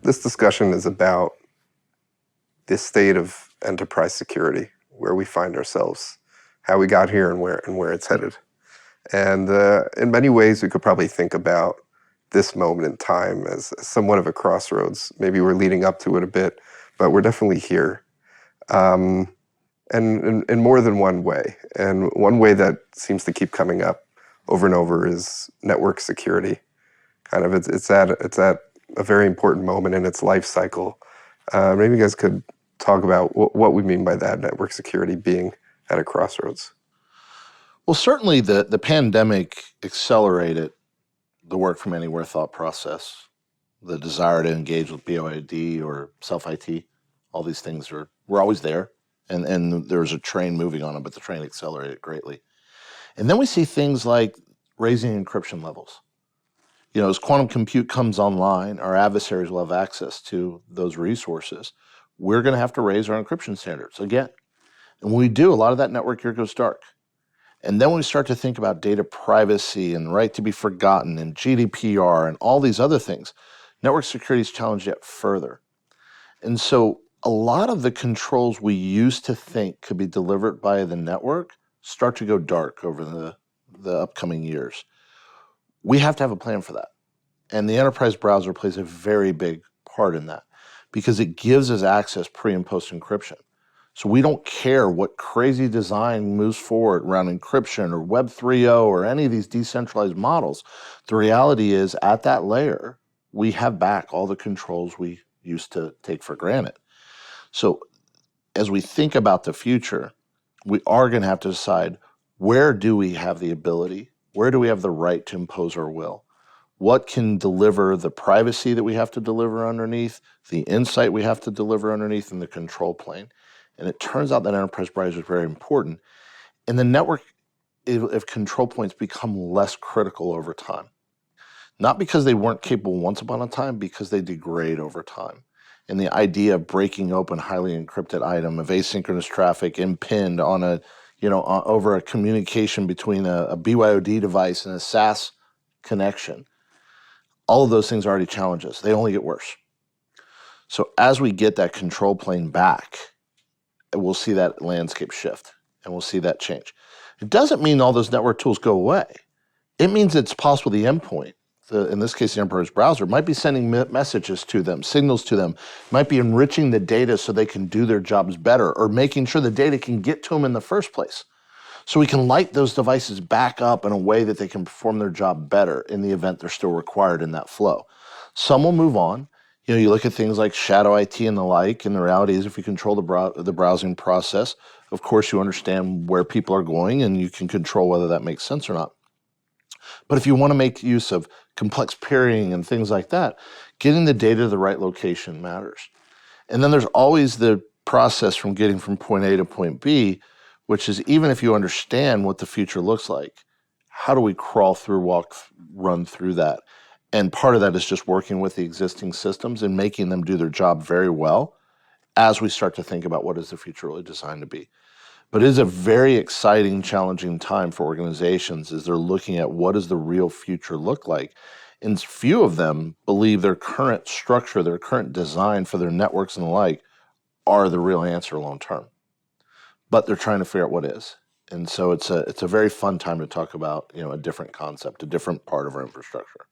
This discussion is about the state of enterprise security, where we find ourselves, how we got here, and where it's headed. And in many ways, we could probably think about this moment in time as somewhat of a crossroads. Maybe we're leading up to it a bit, but we're definitely here. And in more than one way. And one way that seems to keep coming up over and over is network security. Kind of, it's at a very important moment in its life cycle. Maybe you guys could talk about what we mean by that, network security being at a crossroads. Well, certainly the pandemic accelerated the work from anywhere thought process, the desire to engage with BYOD or self-IT. All these things were always there, and there was a train moving on them, but the train accelerated greatly. And then we see things like raising encryption levels. You know, as quantum compute comes online, our adversaries will have access to those resources. We're going to have to raise our encryption standards again. And when we do, a lot of that network here goes dark. And then when we start to think about data privacy and the right to be forgotten and GDPR and all these other things, network security is challenged yet further. And so a lot of the controls we used to think could be delivered by the network start to go dark over the upcoming years. We have to have a plan for that. And the enterprise browser plays a very big part in that because it gives us access pre and post encryption. So we don't care what crazy design moves forward around encryption or Web 3.0 or any of these decentralized models. The reality is at that layer, we have back all the controls we used to take for granted. So as we think about the future, we are going to have to decide, where do we have the ability? Where do we have the right to impose our will? What can deliver the privacy that we have to deliver underneath, the insight we have to deliver underneath, and the control plane? And it turns out that enterprise browser is very important. And the network, if control points become less critical over time. Not because they weren't capable once upon a time, because they degrade over time. And the idea of breaking open highly encrypted item of asynchronous traffic impinned on over a communication between a BYOD device and a SAS connection, all of those things already challenge us. They only get worse. So as we get that control plane back, we'll see that landscape shift and we'll see that change. It doesn't mean all those network tools go away. It means it's possible the endpoint, in this case the enterprise browser, might be sending messages to them, signals to them, might be enriching the data so they can do their jobs better, or making sure the data can get to them in the first place. So we can light those devices back up in a way that they can perform their job better in the event they're still required in that flow. Some will move on. You know, you look at things like shadow IT and the like, and the reality is if you control the browsing process, of course you understand where people are going and you can control whether that makes sense or not. But if you want to make use of complex peering and things like that, getting the data to the right location matters. And then there's always the process from getting from point A to point B, which is, even if you understand what the future looks like, how do we crawl through, run through that? And part of that is just working with the existing systems and making them do their job very well as we start to think about what is the future really designed to be. But it is a very exciting, challenging time for organizations as they're looking at what does the real future look like. And few of them believe their current structure, their current design for their networks and the like are the real answer long term. But they're trying to figure out what is. And so it's a very fun time to talk about, a different concept, a different part of our infrastructure.